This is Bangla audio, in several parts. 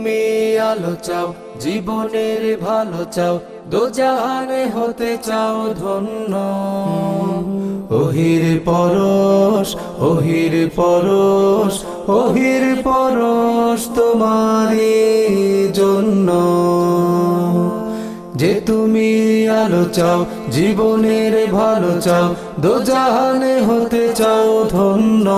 তুমি আলো চাও, জীবনের ভালো চাও, দোজাহানে হতে চাও ধন্য। ওহির পরশ, ওহির পরশ, ওহির পরশ তোমারই জন্য। যে তুমি আলো চাও, জীবনের ভালো চাও, দোজাহানে হতে চাও ধন্য।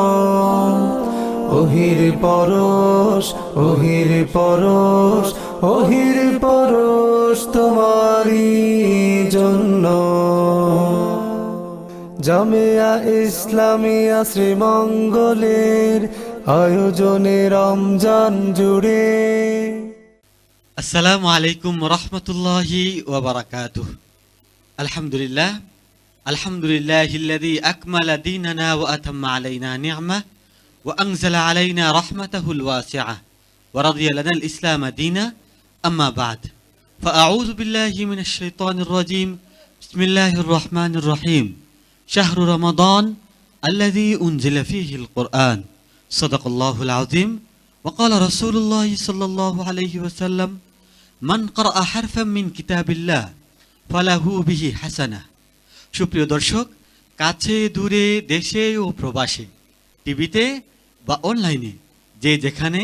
ওহির পরশ, ওহির পরশ, ওহির পরশ তোমারই জন্য। জামিয়া ইসলামিয়া শ্রীমঙ্গলের আয়োজনে রমজান জুড়ে। আসসালামু আলাইকুম রহমতুল্লাহি ওয়া বারাকাতুহু। আলহামদুলিল্লাহ, আলহামদুলিল্লাহিল্লাযী আকমালা দীনানা ওয়া আতাম্মা আলাইনা নি'মাহ ওয়া আনজালা আলাইনা রাহমাতাহুল ওয়াসিআহ ওয়া রাদিয়া লানাল ইসলাম দীনা। আম্মা বা'দ, ফাআউযু বিল্লাহি মিনাশ শাইতানির রাজীম। বিসমিল্লাহির রহমানির রহিম। শাহরু রমাদান আল্লাযী উনজিলা ফীহিল কুরআন। সাদাকাল্লাহুল আযীম। ওয়া ক্বালা রাসূলুল্লাহি সাল্লাল্লাহু আলাইহি ওয়াসাল্লাম, মান ক্বারাআ হারফাম মিন কিতাবিল্লাহ ফালাহু বিহি হাসানাহ। সুপ্রিয় দর্শক, কাছে দূরে, দেশে ও প্রবাসে, টিভিতে বা অনলাইনে, যে যেখানে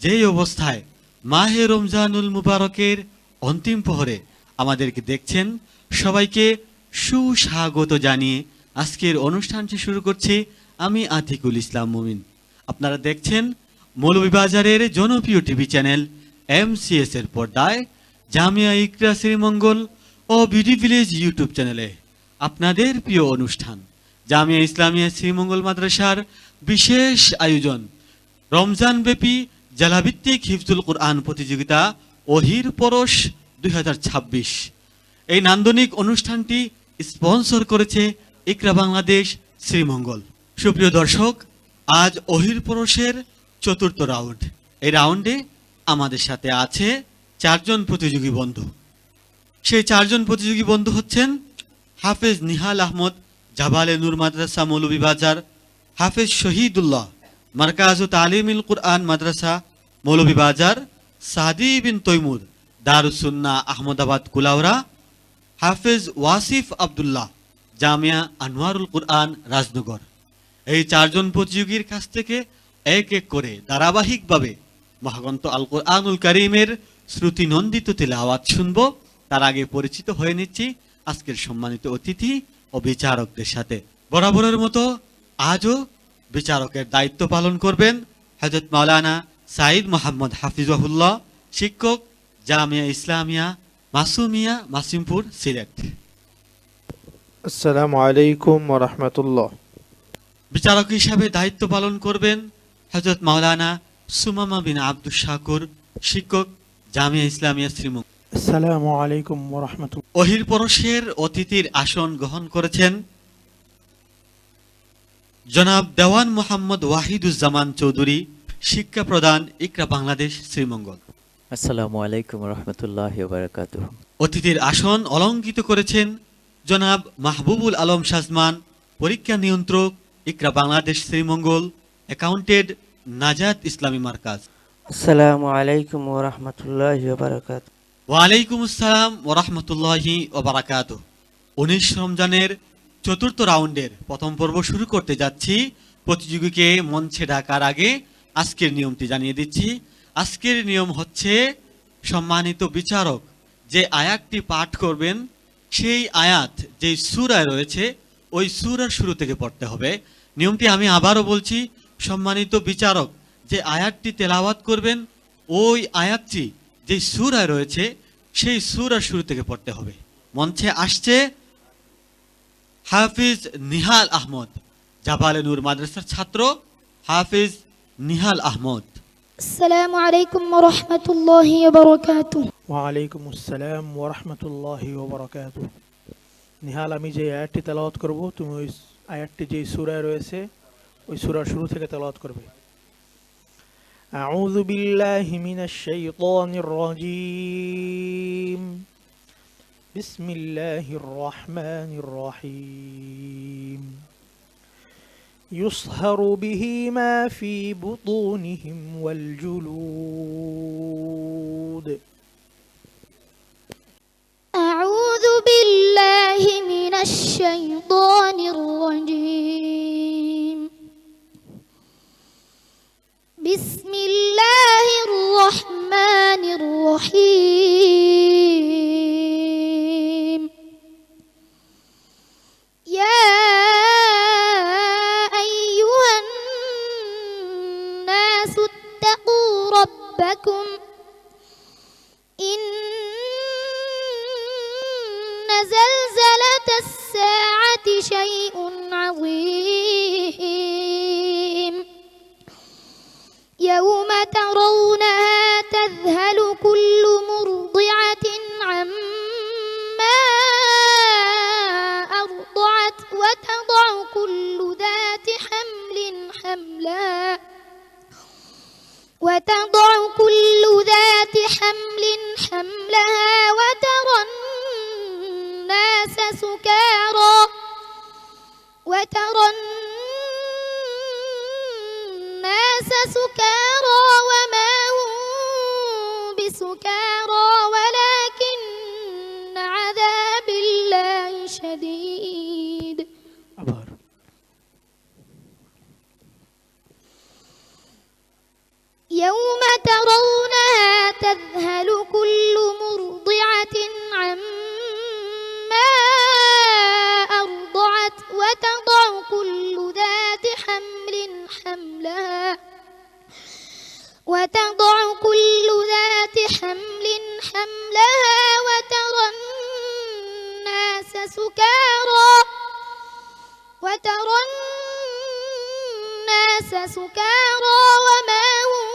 যেই অবস্থায় মাহে রমজানুল মুবারকের অন্তিম প্রহরে আমাদেরকে দেখছেন, সবাইকে সুস্বাগত জানিয়ে আজকের অনুষ্ঠানটি শুরু করছি আমি আতিকুল ইসলাম মুমিন। আপনারা দেখছেন মৌলভীবাজারের জনপ্রিয় টিভি চ্যানেল MCS এর পর্দায় জামিয়া ইকরা শ্রীমঙ্গল ও বিডি ভিলেজ ইউটিউব চ্যানেলে আপনাদের প্রিয় অনুষ্ঠান জামিয়া ইসলামিয়া শ্রীমঙ্গল মাদ্রাসার বিশেষ আয়োজন রমজানব্যাপী জেলাভিত্তিক হিফজুল কুরআন প্রতিযোগিতা ওহির পরশ 2026। এই নান্দনিক অনুষ্ঠানটি স্পন্সর করেছে ইকরা বাংলাদেশ শ্রীমঙ্গল। সুপ্রিয় দর্শক, আজ ওহির পরশের চতুর্থ রাউন্ড। এই রাউন্ডে আমাদের সাথে আছে চারজন প্রতিযোগী বন্ধু। সেই চারজন প্রতিযোগী বন্ধু হচ্ছেন হাফেজ নিহাল আহমদ, জাবালে নূর মাদ্রাসা মৌলভীবাজার; হাফেজ শহীদুল্লাহ, মারকাজ ও তালিমিল কুরআন মাদ্রাসা মৌলভীবাজার; সাদি বিন তৈমুর, দারুস সুন্নাহ আহমদাবাদ কুলাউড়া; হাফেজ ওয়াসিফ আব্দুল্লাহ, জামিয়া আনোয়ারুল কুরআন রাজনগর। এই চারজন প্রতিযোগীর কাছ থেকে এক এক করে ধারাবাহিকভাবে মহাগ্রন্থ আল কুরআনুল কারীমের শ্রুতিনন্দিত তিলাওয়াত শুনব। তার আগে পরিচিত হয়ে নিচ্ছি আজকের সম্মানিত অতিথি ও বিচারকদের সাথে। বরাবরের মতো আজও বিচারকের দায়িত্ব পালন করবেন হযরত মাওলানা সাইদ মোহাম্মদ হাফিজাহুল্লাহ, শিক্ষক, জামিয়া ইসলামিয়া মাসুমিয়া, মাসিমপুর, সিলেট। আসসালামু আলাইকুম ওয়া রাহমাতুল্লাহ। বিচারক হিসাবে দায়িত্ব পালন করবেন হযরত মাওলানা সুমামা বিন আব্দুস শাকুর, শিক্ষক, জামিয়া ইসলামিয়া শ্রীমঙ্গল। আসসালামু আলাইকুম ওয়া রাহমাতুল্লাহ। ওহির পরশের অতিথির আসন গ্রহণ করেছেন জনাব দেওয়ান মোহাম্মদ ওয়াহিদুজ্জামান চৌধুরী, শিক্ষা প্রদান, ইকরা বাংলাদেশ শ্রীমঙ্গল। আসসালামু আলাইকুম রহমতুল্লাহি ওয়া বারাকাতুহু। অতিথির আসন অলঙ্কিত করেছেন জনাব মাহবুবুল আলম সাজমান, পরীক্ষা নিয়ন্ত্রক, ইকরা বাংলাদেশ শ্রীমঙ্গল, অ্যাকাউন্টেড, নাজাত ইসলামী মার্কাজ। আসসালামু আলাইকুম ওয়া রাহমাতুল্লাহি ওয়া বারাকাতুহু। ওয়ালাইকুম আসসালাম ওয়া রাহমাতুল্লাহি ওয়া বারাকাতুহু। 19 রমজানের চতুর্থ রাউন্ডের প্রথম পর্ব শুরু করতে যাচ্ছি। প্রতিযোগীকে মঞ্চে ডাকার আগে আজকের নিয়মটি জানিয়ে দিচ্ছি। আজকের নিয়ম হচ্ছে, সম্মানিত বিচারক যে আয়াতটি পাঠ করবেন, সেই আয়াত যে সূরায় রয়েছে ওই সূরার শুরু থেকে পড়তে হবে। নিয়মটি আমি আবারও বলছি, সম্মানিত বিচারক যে আয়াতটি তেলাওয়াত করবেন ওই আয়াতটি যে সূরায় রয়েছে সেই সূরার শুরু থেকে পড়তে হবে। মঞ্চে আসছে হাফিজ নিহাল আহমদ, জাবালে নূর মাদ্রাসার ছাত্র হাফিজ নিহাল আহমদ। আসসালামু আলাইকুম ওয়া রাহমাতুল্লাহি ওয়া বারাকাতুহু। ওয়া আলাইকুম আসসালাম ওয়া রাহমাতুল্লাহি ওয়া বারাকাতুহু। নিহাল, আমি যে আয়াতটি তেলাওয়াত করব, তুমি ওই আয়াতটি যে সূরায় রয়েছে ওই সূরার শুরু থেকে তেলাওয়াত করবে। আউযু বিল্লাহি মিনাশ শাইতানির রাজীম। বিসমিল্লাহির রহমানির রহিম। يصهر به ما في بطونهم والجلود উদে। أعوذ بالله من الشيطان الرجيم. بسم الله الرحمن الرحيم. يا أيها الناس اتقوا ربكم إن زلزلة الساعة شيء عظيم. يوم ترونها تذهل كل مرضعة عما أرضعت وتضع كل ذات حمل حملها وترى الناس سكارى وما هم بسكارى ولكن عذاب الله شديد. আবার يوم ترونها تذهل كل مرضعة عما أرضعت وتضع كل ذات حمل حملها وترى الناس سكارى وما هم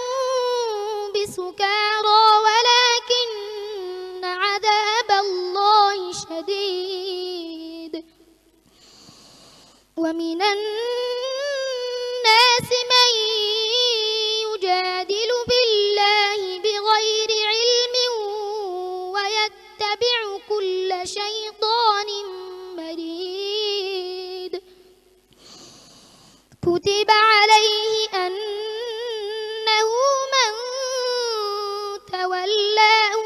بسكارى ولكن عذاب الله شديد. ومن الناس من يجادل بالله بغير علم ويتبع كل شيطان مريد. كتب عليه أنه من تولاه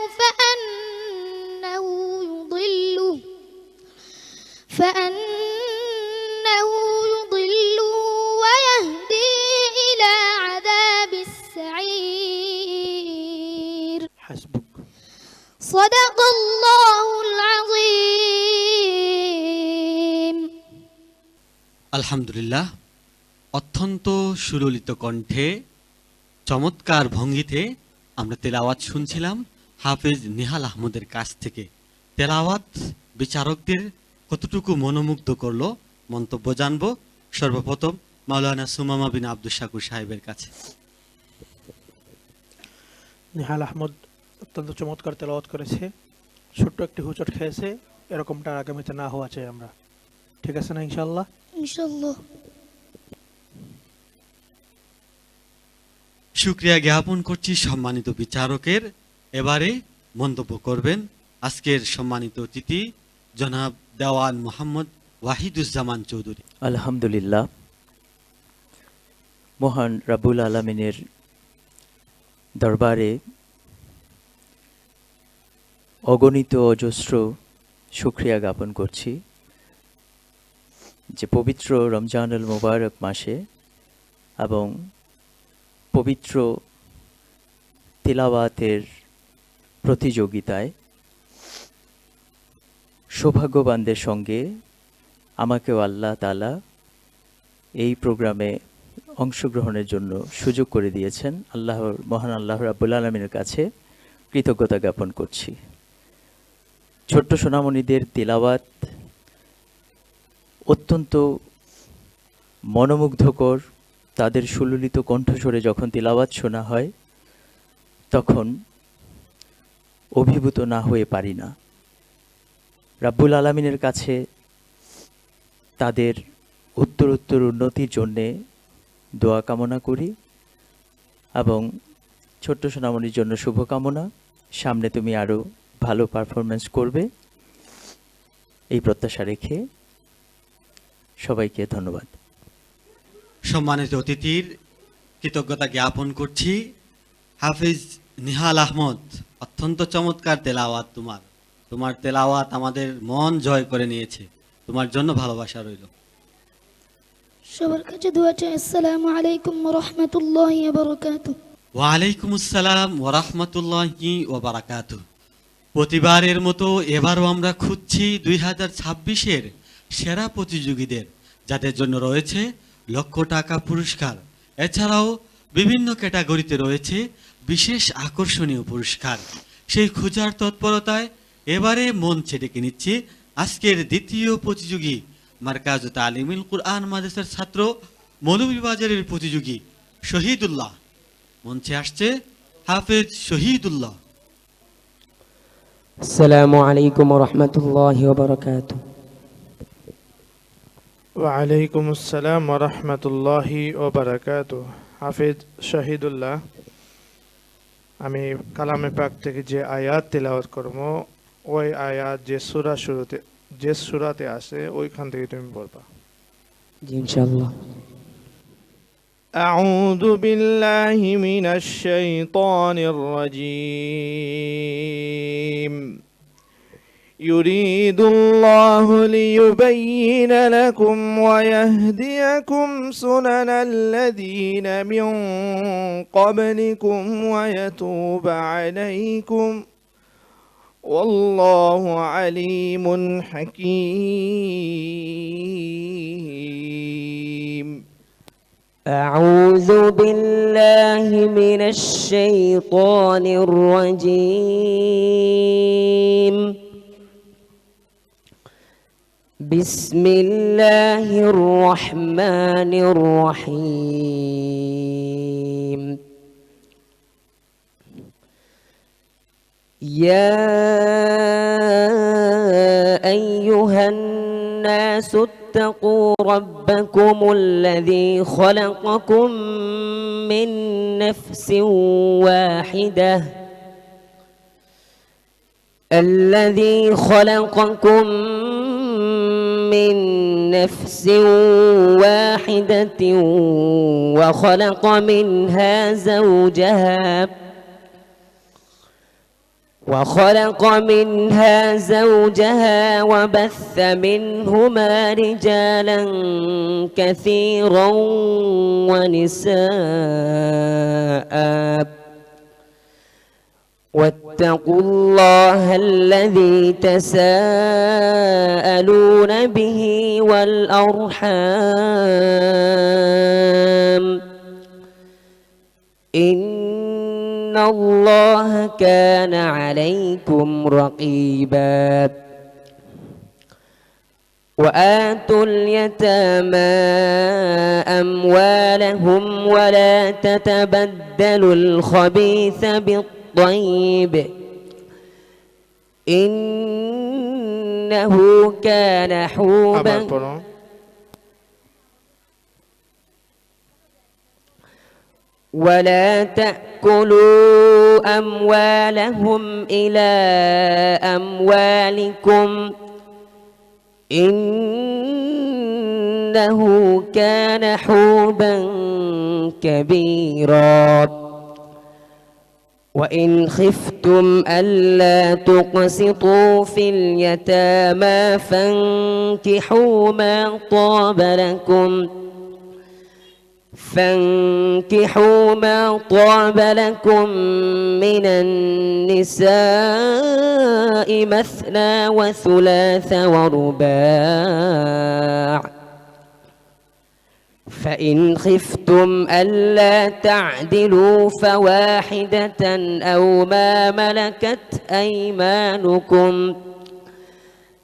فأنه يضله ويهديه إلى عذاب السعير. حسبك. صدق الله العظيم. আলহামদুলিল্লাহ, অত্যন্ত সুললিত কণ্ঠে চমৎকার ভঙ্গিতে আমরা তেলাওয়াত শুনছিলাম হাফেজ নিহাল আহমদের কাছ থেকে। তেলাওয়াত বিচারকদের কতটুকু মনোমুগ্ধ করলো মন্তব্য জানবো। সর্বপ্রথম মাওলানা সুমামা বিন আব্দুল শাকুর সাহেবের কাছে। নিহাল আহমদ অত্যন্ত চমৎকার তেলাওয়াত করেছে, ছোট্ট একটি হুচট খেয়েছে, এরকমটা আগামীতে না হওয়া চাই আমরা। ঠিক আছে না ইনশাআল্লাহ? ইনশাআল্লাহ। শুকরিয়া জ্ঞাপন করছি সম্মানিত বিচারকের। এবারে মন্তব্য করবেন আজকের সম্মানিত অতিথি জনাব দেওয়ান মোহাম্মদ ওয়াহিদুজ্জামান চৌধুরী। আলহামদুলিল্লাহ, মহান রাব্বুল আলামিনের দরবারে অগণিত অজস্র শুকরিয়া জ্ঞাপন করছি যে পবিত্র রমজানুল মুবারক মাসে এবং পবিত্র তিলাওয়াতের প্রতিযোগিতায় সৌভাগ্যবানদের সঙ্গে আমাকেও আল্লাহ তাআলা এই প্রোগ্রামে অংশগ্রহণের জন্য সুযোগ করে দিয়েছেন। মহান আল্লাহ রাব্বুল আলামিনের কাছে কৃতজ্ঞতা জ্ঞাপন করছি। ছোট্ট সোনামণিদের তিলাওয়াত অত্যন্ত মনোমুগ্ধকর। তাদের সুললিত কণ্ঠস্বরে যখন তিলাওয়াত শোনা হয় তখন অভিভূত না হয়ে পারি না। রাব্বুল আলামিনের কাছে তাদের উত্তরোত্তর উন্নতির জন্যে দোয়া কামনা করি এবং ছোট্ট সোনামণির জন্য শুভকামনা। সামনে তুমি আরও ভালো পারফরমেন্স করবে এই প্রত্যাশা রেখে সবাইকে ধন্যবাদ। সম্মানিত অতিথির কৃতজ্ঞতা জ্ঞাপন করছি। হাফিজ নিহাল আহমদ অত্যন্ত চমৎকার তেলাওয়াত তোমার তেলাওয়াত আমাদের মন জয় করে নিয়েছে। তোমার জন্য ভালোবাসা রইল। সবার কাছে দোয়া চাই। আসসালামু আলাইকুম ওয়া রাহমাতুল্লাহি ওয়া বারাকাতুহু। ওয়ালাইকুম আসসালাম ওয়া রাহমাতুল্লাহি ওয়া বারাকাতুহু। প্রতিবারের মতো এবারও আমরা খুঁজছি 2026-এর সেরা প্রতিযোগীদের, যাদের জন্য রয়েছে লক্ষ টাকা পুরস্কার। এছাড়াও বিভিন্ন ক্যাটাগরিতে রয়েছে বিশেষ আকর্ষণীয় পুরস্কার। সেই খোঁজার তৎপরতায় এবারে মঞ্চে ডেকে নিচ্ছি আজকের দ্বিতীয় প্রতিযোগী, মার্কাজ তালিমুল কুরআন মাদ্রাসার ছাত্র, মৌলভীবাজারের প্রতিযোগী শহীদুল্লাহ। মঞ্চে আসছে হাফেজ শহীদুল্লাহ। আসসালামু আলাইকুম ওয়া রাহমাতুল্লাহি ওয়া বারাকাতুহু। ওয়ালাইকুম আসসালাম ওয়া রাহমাতুল্লাহি ওয়া বারাকাতুহু। হাফেজ শহীদুল্লাহ। আমি কালামে পাক থেকে যে আয়াত তেলাওয়াত করব, ওই আয়াত যে সূরাতে আসে ওইখান থেকে তুমি পড়বা। জি ইনশাআল্লাহ। أعوذ بالله من الشيطان الرجيم. يريد الله ليبين لكم ويهديكم سنن الذين من قبلكم ويتوب عليكم والله عليم حكيم. أعوذ بالله من الشيطان الرجيم. بسم الله الرحمن الرحيم. يا أيها الناس اتقوا ربكم الذي خلقكم من نفس واحدة الذي خلقكم من نفس واحدة وخلق منها زوجها وبث منهما رجالا كثيرا ونساء واتقوا الله الذي تساءلون به والأرحام إن الله كان عليكم رقيبا. وآتوا اليتامى أموالهم ولا تتبدلوا الخبيث بالطيب إنه كان حوبا. ولا تأكلوا أموالهم إلى أموالكم إنه كان حوبا كبيرا. وإن خفتم ألا تقسطوا في اليتامى فانكحوا ما طاب لكم من النساء مثنى وثلاث ورباع فإن خفتم ألا تعدلوا فواحدة أو ما ملكت أيمانكم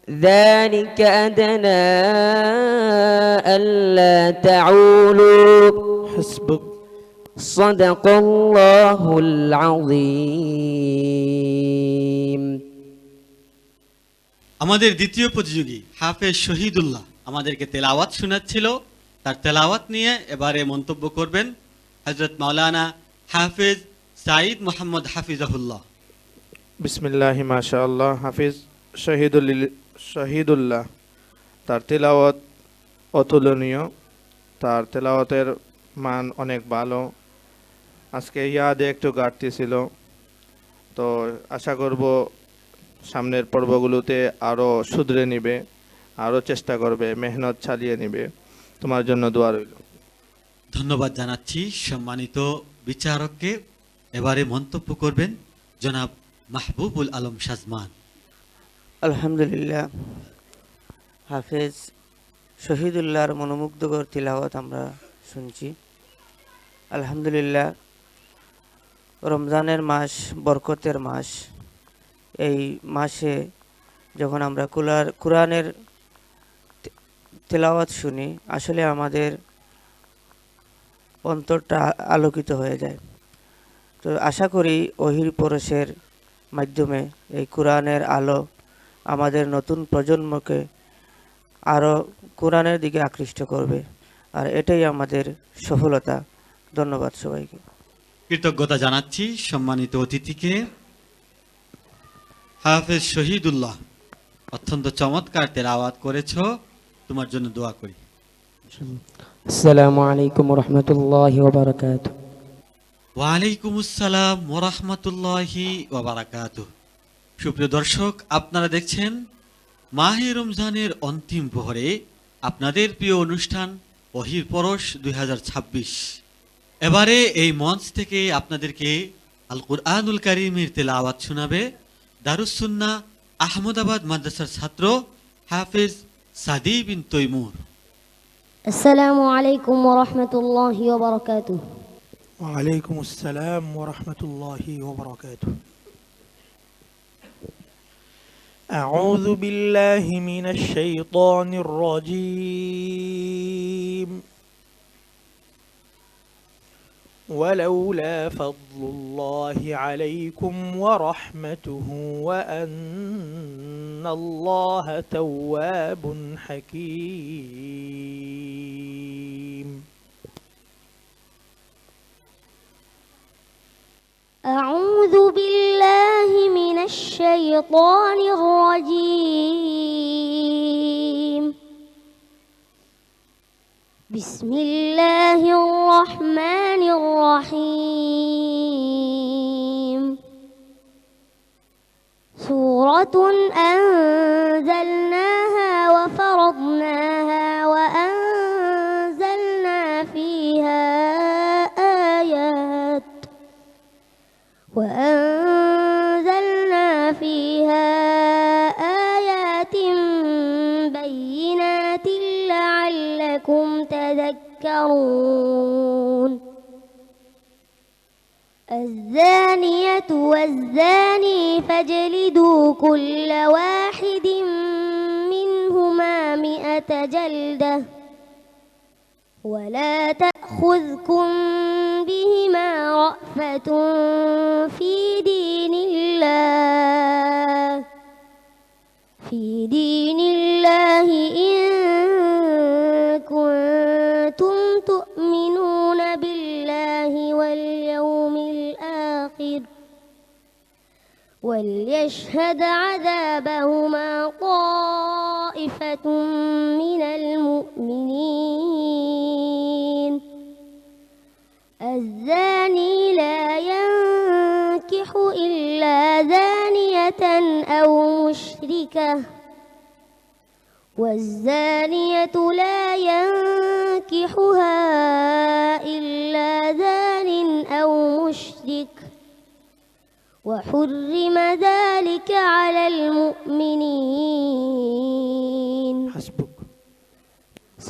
ذلك أدنى ألا تعولوا. حسبك. صدق الله العظيم. আমাদের দ্বিতীয় প্রতিযোগী হাফেজ শহীদুল্লাহ আমাদেরকে তেলাওয়াত শোনাচ্ছিল। তার তেলাওয়াত নিয়ে এবারে মন্তব্য করবেন হযরত মাওলানা হাফেজ সাঈদ মোহাম্মদ হাফিজাহুল্লাহ। বিসমিল্লাহি মাশাআল্লাহ। হাফিজ শহীদুল্লাহ, তার তেলাওয়াত অতুলনীয়, তার তেলাওয়াতের মান অনেক ভালো। আজকে ইয়াদে একটু ঘাটতি ছিল, তো আশা করব সামনের পর্বগুলোতে আরও শুধরে নিবে, আরও চেষ্টা করবে, মেহনত চালিয়ে নিবে। তোমার জন্য দোয়া রইল। ধন্যবাদ জানাচ্ছি সম্মানিত বিচারককে। এবারে মন্তব্য করবেন জনাব মাহবুবুল আলম সাজমান। আলহামদুলিল্লাহ, হাফেজ শহীদুল্লাহর মনোমুগ্ধকর তিলাওয়াত আমরা শুনছি। আলহামদুলিল্লাহ, রমজানের মাস বরকতের মাস। এই মাসে যখন আমরা কোরআনের তেলাওয়াত শুনি, আসলে আমাদের অন্তরটা আলোকিত হয়ে যায়। তো আশা করি ওহির পরশের মাধ্যমে এই কোরআনের আলো আমাদের নতুন প্রজন্মকে আরও কোরআনের দিকে আকৃষ্ট করবে, আর এটাই আমাদের সফলতা। ধন্যবাদ সবাইকে। কৃতজ্ঞতা জানাচ্ছি সম্মানিত অতিথিকে। হাফেজ শহীদুল্লাহ, অত্যন্ত চমৎকার তেলাওয়াত করেছো, তোমার জন্য দোয়া করি। আসসালামু আলাইকুম রহমতুল্লাহি ওয়া বারাকাতুহু। ওয়ালাইকুম আসসালাম ওয়া রাহমাতুল্লাহি ওয়া বারাকাতুহু। সুপ্রিয় দর্শক, আপনারা দেখছেন মাহে রমজানের অন্তিম প্রহরে আপনাদের প্রিয় অনুষ্ঠান ওহির পরশ 2026। এবারে এই মঞ্চ থেকে আপনাদেরকে আল কুরআনুল কারীমের তেলাওয়াত শোনাবে দারুস সুন্নাহ আহমদাবাদ মাদ্রাসার ছাত্র হাফেজ সাদি বিন তৈমুর। السلام عليكم ورحمة الله وبركاته. وعليكم السلام ورحمة الله وبركاته. أعوذ بالله من الشيطان الرجيم. ولولا فضل الله عليكم ورحمته وأن الله تواب حكيم. أعوذ بالله من الشيطان الرجيم. بسم الله الرحمن الرحيم. سورة أنزلناها وفرضناها وأنزلنا فيها آيات بينات لعلكم تذكرون. الزانية والزاني فاجلدوا كل واحد منهما 100 جلدة ولا تأخذكم بهما رأفة في دين الله إن كنتم تؤمنون بالله واليوم الآخر وليشهد عذابهما طائفة من المؤمنين. الزاني لا ينكح إلا زانية أو مشركة والزانية لا ينكحها إلا زان أو مشرك وحرم ذلك على المؤمنين. حسبك.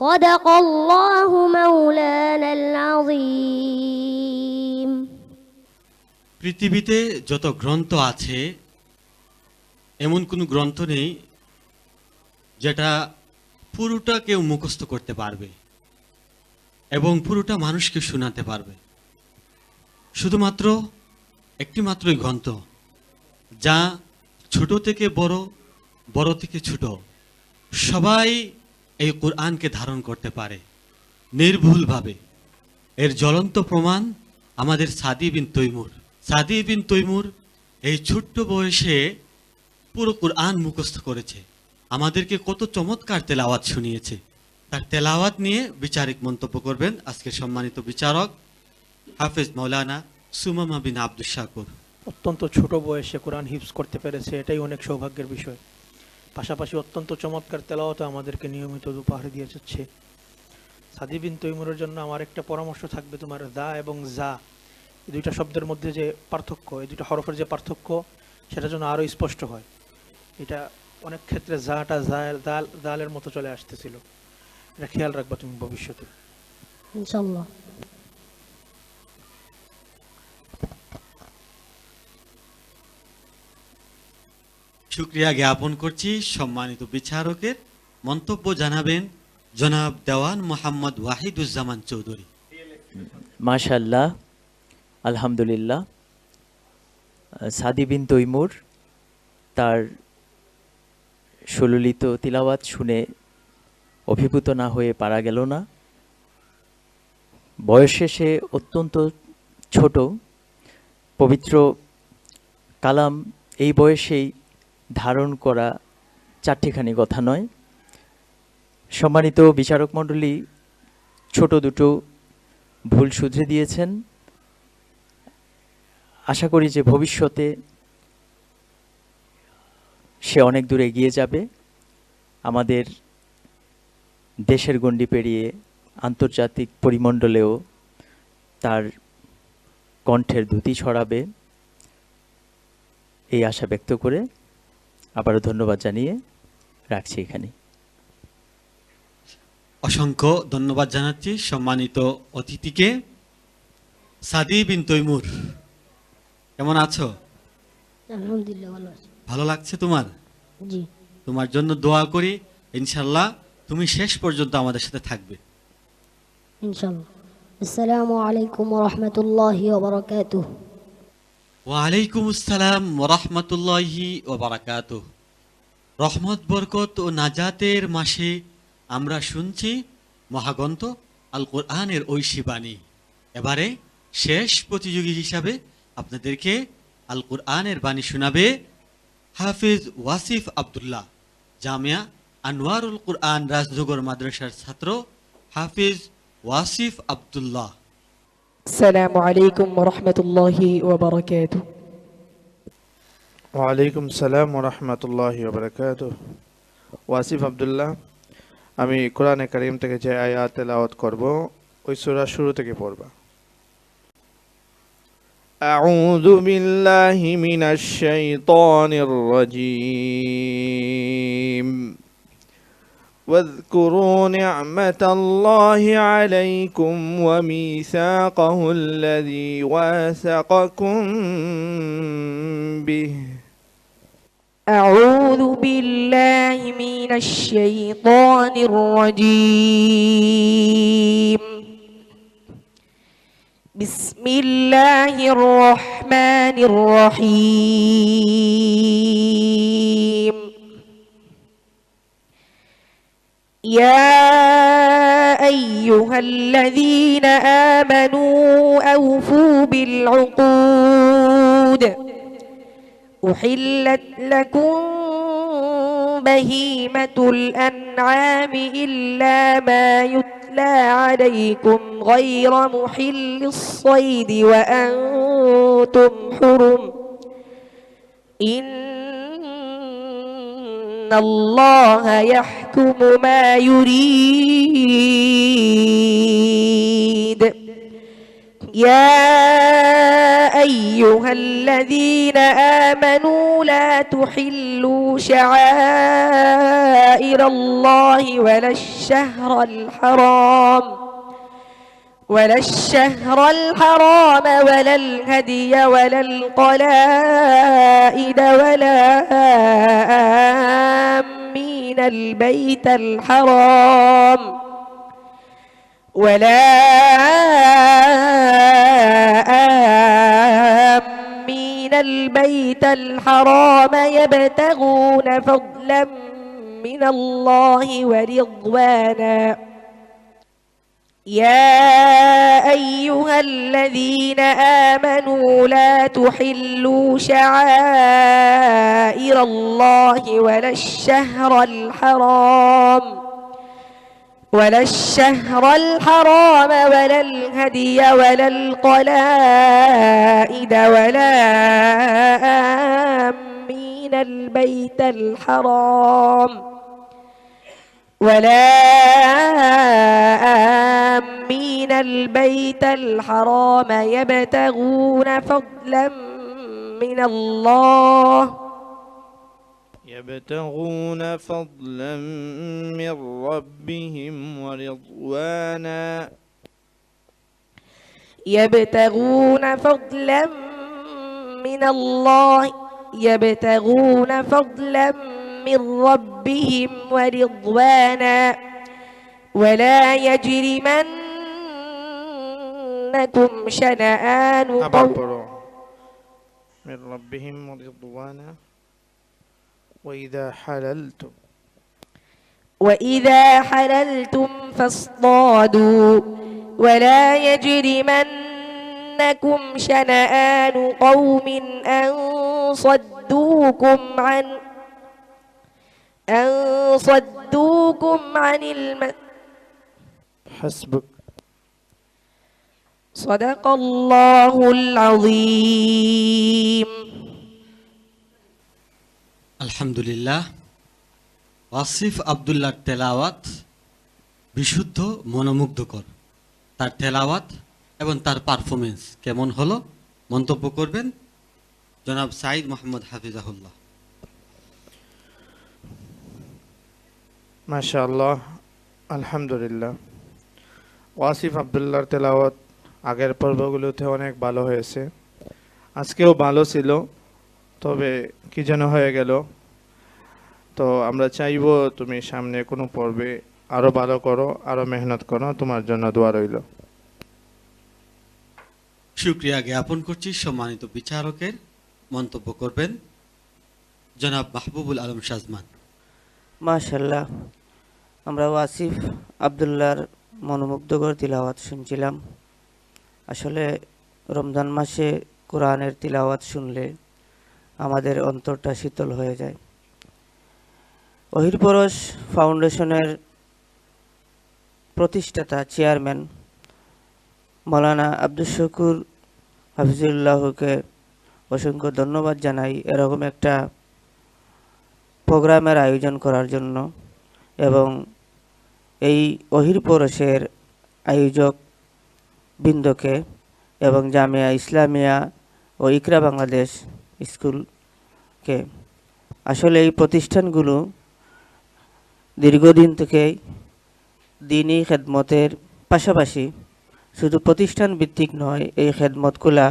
صدق الله مولانا العظيم. পৃথিবীতে যত গ্রন্থ আছে এমন কোনো গ্রন্থ নেই যেটা পুরোটা কেউ মুখস্থ করতে পারবে এবং পুরোটা মানুষকে শোনাতে পারবে। শুধুমাত্র একটি মাত্রই গ্রন্থ যা ছোট থেকে বড়, বড় থেকে ছোট সবাই এই কোরআনকে ধারণ করতে পারে নির্ভুলভাবে। এর জ্বলন্ত প্রমাণ আমাদের সাদি বিন তৈমুর। সাদি বিন তৈমুর এই ছোট্ট বয়সে পুরো কোরআন মুখস্থ করেছে, আমাদেরকে কত চমৎকার তেলাওয়াত শুনিয়েছে। তার তেলাওয়াত নিয়ে বিচারিক মন্তব্য করবেন আজকের সম্মানিত বিচারক হাফেজ মাওলানা সুমামা বিন আব্দুল শাকুর। অত্যন্ত ছোট বয়সে কোরআন হিফজ করতে পেরেছে, এটাই অনেক সৌভাগ্যের বিষয়। পাশাপাশি অত্যন্ত চমৎকার তেলাওয়াত আমাদেরকে নিয়মিত উপহার দিয়ে যাচ্ছে। সাদি বিন তৈমুরের জন্য আমার একটা পরামর্শ থাকবে, তোমার দা এবং জা এই দুইটা শব্দের মধ্যে যে পার্থক্য, এই দুইটা হরফের যে পার্থক্য, সেটা যেন আরও স্পষ্ট হয়। এটা অনেক ক্ষেত্রে জাটা দালের মতো চলে আসতেছিল, এটা খেয়াল রাখবা তুমি ভবিষ্যতে ইনশাআল্লাহ। শুকরিয়া জ্ঞাপন করছি সম্মানিত বিচারকের। মন্তব্য জানাবেন জনাব দেওয়ান মোহাম্মদ ওয়াহিদুজ্জামান চৌধুরী। মাশাআল্লাহ, আলহামদুলিল্লাহ। সাদি বিন তৈমুর তার সুললিত তিলাওয়াত শুনে অভিভূত না হয়ে পারা গেল না। বয়সে সে অত্যন্ত ছোট, পবিত্র কালাম এই বয়সেই ধারণ করা চারটিখানি কথা নয়। সম্মানিত বিচারক মণ্ডলী ছোট দুটো ভুল শুধরে দিয়েছেন। আশা করি যে ভবিষ্যতে সে অনেক দূর এগিয়ে যাবে, আমাদের দেশের গণ্ডি পেরিয়ে আন্তর্জাতিক পরিমণ্ডলেও তার কণ্ঠের দ্যুতি ছড়াবে, এই আশা ব্যক্ত করে আবারও ধন্যবাদ জানিয়ে রাখছি এখানে। অসংখ্য ধন্যবাদ জানাচ্ছি সম্মানিত অতিথিকে। সাদি বিন তৈমুর, কেমন আছো? আলহামদুলিল্লাহ, ভালো আছি। ভালো লাগছে তোমার? জি তোমার জন্য দোয়া করি, ইনশাল্লাহ তুমি শেষ পর্যন্ত আমাদের সাথে থাকবে। ইনশাআল্লাহ। আসসালামু আলাইকুম ওয়া রাহমাতুল্লাহি ওয়া বারাকাতুহু। ওয়ালাইকুম আসসালাম ওয়া রাহমাতুল্লাহি ওয়া বারাকাতুহু। রহমত, বরকত ও নাজাতের মাসে আমরা শুনছি মহাগ্রন্থ আল কোরআনের ঐশী বাণী। এবারে শেষ প্রতিযোগী হিসাবে আপনাদেরকে আল কোরআনের বাণী শোনাবে হাফিজ ওয়াসিফ আব্দুল্লাহ, জামিয়া আনোয়ারুল কোরআন রাজনগর মাদ্রাসার ছাত্র হাফিজ ওয়াসিফ আব্দুল্লাহ। আসসালামু আলাইকুম ওয়া রাহমাতুল্লাহি ওয়া বারাকাতুহু। ওয়ালাইকুম সালাম ওয়া রাহমাতুল্লাহি ওয়া বারাকাতুহু। ওয়াসিফ আব্দুল্লাহ, আমি কোরআনে কারীম থেকে যে আয়াত তেলাওয়াত করব ওই সূরা শুরু থেকে পড়বা। আউযু বিল্লাহি মিনাশ শাইতানির রাজীম। واذكروا نعمة الله عليكم وميثاقه الذي واثقكم به. أعوذ بالله من الشيطان الرجيم. بسم الله الرحمن الرحيم. يا أيها الذين آمنوا أوفوا بالعقود. أحلت لكم بهيمة الأنعام إلا ما يتلى عليكم غير محل الصيد وأنتم حرم. إن الله يحكم ما يريد. يا أيها الذين آمنوا لا تحلوا شعائر الله ولا الشهر الحرام ولا الهدي ولا القلائد ولا آمين البيت الحرام يبتغون فضلا من الله ورضوانا. يا أيها الذين آمنوا لا تحلوا شعائر الله ولا الشهر ولا الشهر الحرام ولا الهدي ولا القلائد ولا آمين البيت الحرام ولا آمين البيت الحرام يبتغون فضلا من الله يبتغون فضلا من ربهم ورضوانا يبتغون فضلا من الله يبتغون فضلا من ربهم ورضوانا ولا يجرمنكم شنآن قوم من ربهم ورضوانا وإذا حللتم فاصطادوا ولا يجرمنكم شنآن قوم أن صدوكم عن حسبك صدق الله العظيم আলহামদুলিল্লাহ। ওয়াসিফ আব্দুল্লাহর তেলাওয়াত বিশুদ্ধ মনোমুগ্ধকর। তার তেলাওয়াত এবং তার পারফরমেন্স কেমন হলো মন্তব্য করবেন জনাব সাঈদ মোহাম্মদ হাফিজাহুল্লাহ। মাশাআল্লাহ, আলহামদুলিল্লাহ। ওয়াসিফ আব্দুল্লাহর তেলাওয়াত আগের পর্বগুলোতে অনেক ভালো হয়েছে, আজকেও ভালো ছিল, তবে কি যেন হয়ে গেল। তো আমরা চাইবো তুমি সামনে কোনো পর্বে আরো ভালো করো, আরো মেহনত করো, তোমার জন্য দোয়া রইল। শুকরিয়া জ্ঞাপন করছি। সম্মানিত বিচারকের মন্তব্য করবেন জনাব মাহবুবুল আলম শাজমান। মাশাআল্লাহ, আমরা ওয়াসিফ আব্দুল্লাহর মনোমুগ্ধকর তিলাওয়াত শুনছিলাম। আসলে রমজান মাসে কোরআনের তিলাওয়াত শুনলে আমাদের অন্তরটা শীতল হয়ে যায়। অহিরপরশ ফাউন্ডেশনের প্রতিষ্ঠাতা চেয়ারম্যান মৌলানা আব্দুল শুকুর হাফিজুল্লাহকে অসংখ্য ধন্যবাদ জানাই এরকম একটা প্রোগ্রামের আয়োজন করার জন্য, এবং এই অহিরপরশের আয়োজক বৃন্দকে এবং জামিয়া ইসলামিয়া ও ইকরা বাংলাদেশ স্কুলকে। আসলে এই প্রতিষ্ঠানগুলো দীর্ঘদিন থেকেই দিনী খেদমতের পাশাপাশি শুধু প্রতিষ্ঠান ভিত্তিক নয়, এই খেদমতগুলা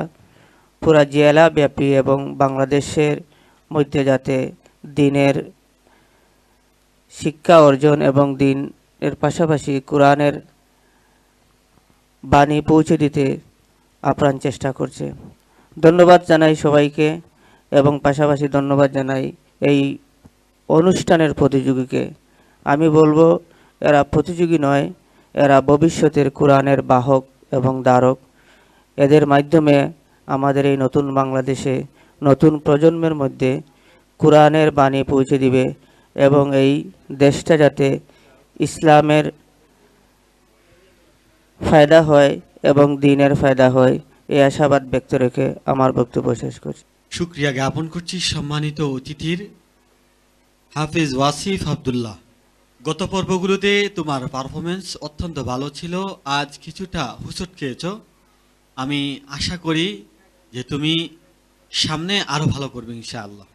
পুরা জেলা ব্যাপী এবং বাংলাদেশের মধ্যে যাতে দিনের শিক্ষা অর্জন এবং দিনের পাশাপাশি কোরআনের বাণী পৌঁছে দিতে আপ্রাণ চেষ্টা করছে। ধন্যবাদ জানাই সবাইকে, এবং পাশাপাশি ধন্যবাদ জানাই এই অনুষ্ঠানের প্রতিযোগীকে। আমি বলবো এরা প্রতিযোগী নয়, এরা ভবিষ্যতের কোরআনের বাহক এবং ধারক। এদের মাধ্যমে আমাদের এই নতুন বাংলাদেশে নতুন প্রজন্মের মধ্যে কোরআনের বাণী পৌঁছে দিবে এবং এই দেশটা যাতে ইসলামের ফায়দা হয় এবং দ্বীনের ফায়দা হয়, এই আশাবাদ ব্যক্ত রেখে আমার বক্তব্য শেষ করছি। শুকরিয়া জ্ঞাপন করছি সম্মানিত অতিথির হাফিজ ওয়াসিফ আব্দুল্লাহ। গত পর্বগুলোতে তোমার পারফরমেন্স অত্যন্ত ভালো ছিল, আজ কিছুটা হুঁচট খেয়েছ। আমি আশা করি যে তুমি সামনে আরো ভালো করবে ইনশাআল্লাহ।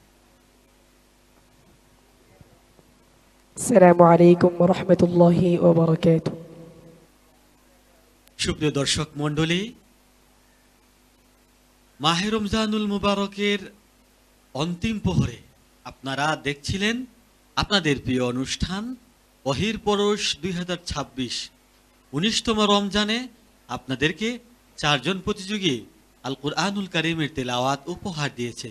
السلام عليكم ورحمة الله وبركاته. সুপ্রিয় দর্শক মণ্ডলী, মাহে রমজানুল মুবারকের অন্তিম প্রহরে আপনারা দেখছিলেন আপনাদের প্রিয় অনুষ্ঠান অহির পরশ 2026। 19তম রমজানে আপনাদেরকে 4 জন প্রতিযোগী আল কুরআনুল কারীমের তেলাওয়াত উপহার দিয়েছে।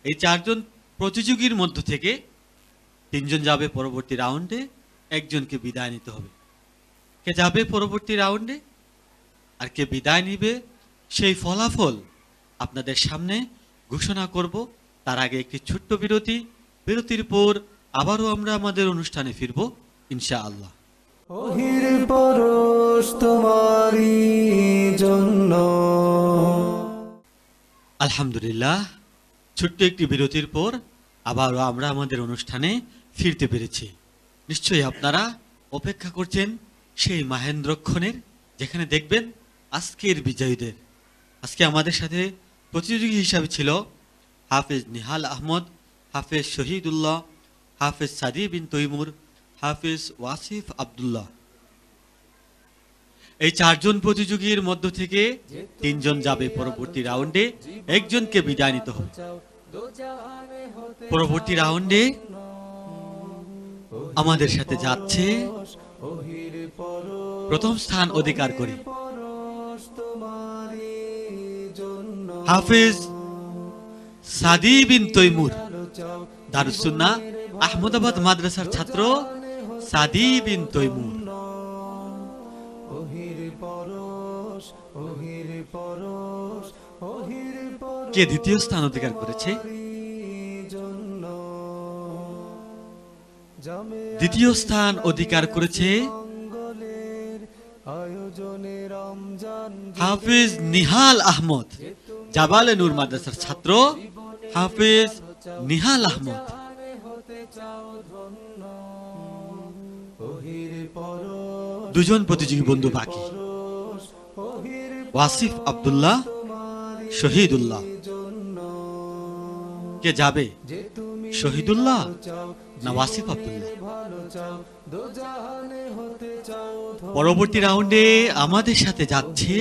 এই 4 জন প্রতিযোগীর মধ্য থেকে 3 জন যাবে পরবর্তী রাউন্ডে, একজনকে বিদায় নিতে হবে। কে যাবে পরবর্তী রাউন্ডে আর কে বিদায় নিবে সেই ফলাফল আপনাদের সামনে ঘোষণা করব। তার আগে একটি ছোট্ট বিরতির পর আবারও আমরা আমাদের অনুষ্ঠানে ফিরব ইনশাআল্লাহ। ওহির পরশ তোমারই জন্য। আলহামদুলিল্লাহ, ছোট্ট একটি বিরতির পর আবারও আমরা আমাদের অনুষ্ঠানে ফিরতে পেরেছি। নিশ্চয়ই আপনারা অপেক্ষা করছেন সেই মাহেন্দ্রক্ষণের, যেখানে দেখবেন আজকের বিজয়ীদের। আজকে আমাদের সাথে প্রতিযোগী হিসাবে ছিল হাফেজ নিহাল আহমদ, হাফেজ শহীদুল্লাহ, হাফেজ সাদি বিন তৈমুর, হাফেজ ওয়াসিফ আব্দুল্লাহ। এই চারজন প্রতিযোগীর মধ্য থেকে তিনজন যাবে পরবর্তী রাউন্ডে, একজনকে বিদায় নিতে হবে। পরবর্তী রাউন্ডে আমাদের সাথে যাচ্ছে প্রথম স্থান অধিকার করে হাফেজ সাদি বিন তৈমুর, দারুস সুন্নাহ আহমদাবাদ মাদ্রাসার ছাত্র সাদি বিন তৈমুর। কে দ্বিতীয় স্থান অধিকার করেছে? দ্বিতীয় স্থান অধিকার করেছে হাফেজ নিহাল আহমদ, জাবালে নূর মাদ্রাসার ছাত্র হাফেজ নিহাল আহমদ। দুজন প্রতিযোগী বন্ধু বাকি, ওয়াসিফ আব্দুল্লাহ, শহীদুল্লাহ। কে যাবে, শহীদুল্লাহ না ওয়াসিফ আব্দুল্লাহ? পরবর্তী রাউন্ডে আমাদের সাথে যাচ্ছে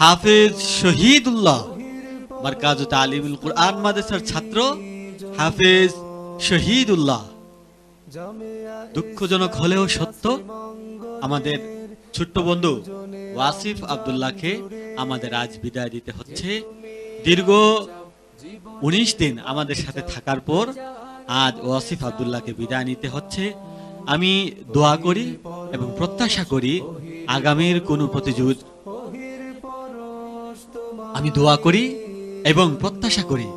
হাফেজ শহীদুল্লাহ, মারকাজ তালিমুল কুরআন মাদ্রাসার ছাত্র হাফেজ শহীদুল্লাহ। দুঃখজনক হলেও সত্য, আমাদের ছোট্ট বন্ধু ওয়াসিফ আব্দুল্লাহকে আমাদের আজ বিদায় দিতে হচ্ছে। দীর্ঘ 19 দিন আমাদের সাথে থাকার পর আজ ওয়াসিফ আব্দুল্লাহকে বিদায় নিতে হচ্ছে। আমি দোয়া করি এবং প্রত্যাশা করি আগামীর কোন প্রতিযোগী, আমি দোয়া করি এবং প্রত্যাশা করি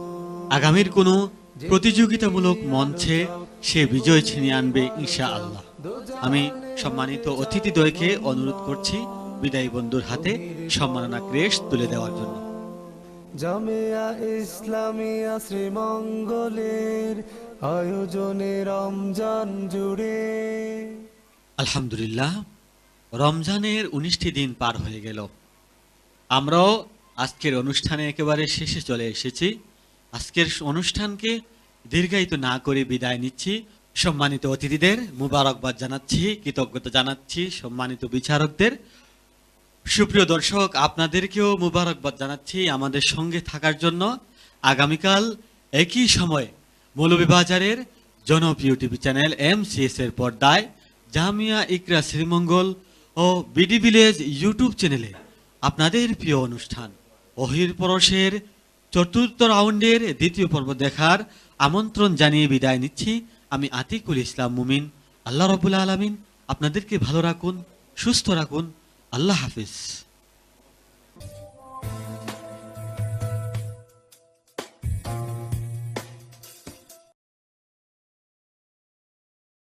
আগামীর কোনো প্রতিযোগিতামূলক মঞ্চে সে বিজয় ছিনিয়ে আনবে ইনশাআল্লাহ। আমি সম্মানিত অতিথিদ্বয়কে অনুরোধ করছি বিদায়ী বন্ধুর হাতে সম্মাননা ক্রেস্ট তুলে দেওয়ার জন্য। জামিয়া ইসলামিয়া শ্রীমঙ্গলের আয়োজনে রমজান জুড়ে। আলহামদুলিল্লাহ, রমজানের 19টি দিন পার হয়ে গেল। আমরাও আজকের অনুষ্ঠানে একেবারে শেষে চলে এসেছি। আজকের অনুষ্ঠানকে দীর্ঘায়িত না করে বিদায় নিচ্ছি। সম্মানিত অতিথিদের মুবারকবাদ জানাচ্ছি, কৃতজ্ঞতা জানাচ্ছি। সম্মানিত বিচারকদের, সুপ্রিয় দর্শক, আপনাদেরকেও মুবারকবাদ জানাচ্ছি আমাদের সঙ্গে থাকার জন্য। আগামীকাল একই সময় মৌলভীবাজারের জনপ্রিয় টিভি চ্যানেল MCS এর পর্দায় জামিয়া ইকরা শ্রীমঙ্গল ও বিডি ভিলেজ ইউটিউব চ্যানেলে আপনাদের প্রিয় অনুষ্ঠান ওহির পরশের চতুর্থ রাউন্ডের দ্বিতীয় পর্ব দেখার আমন্ত্রণ জানিয়ে বিদায় নিচ্ছি। আমি আতিকুল ইসলাম মুমিন। আল্লাহ রাব্বুল আলামিন আপনাদেরকে ভালো রাখুন, সুস্থ রাখুন। আল্লাহ হাফিজ।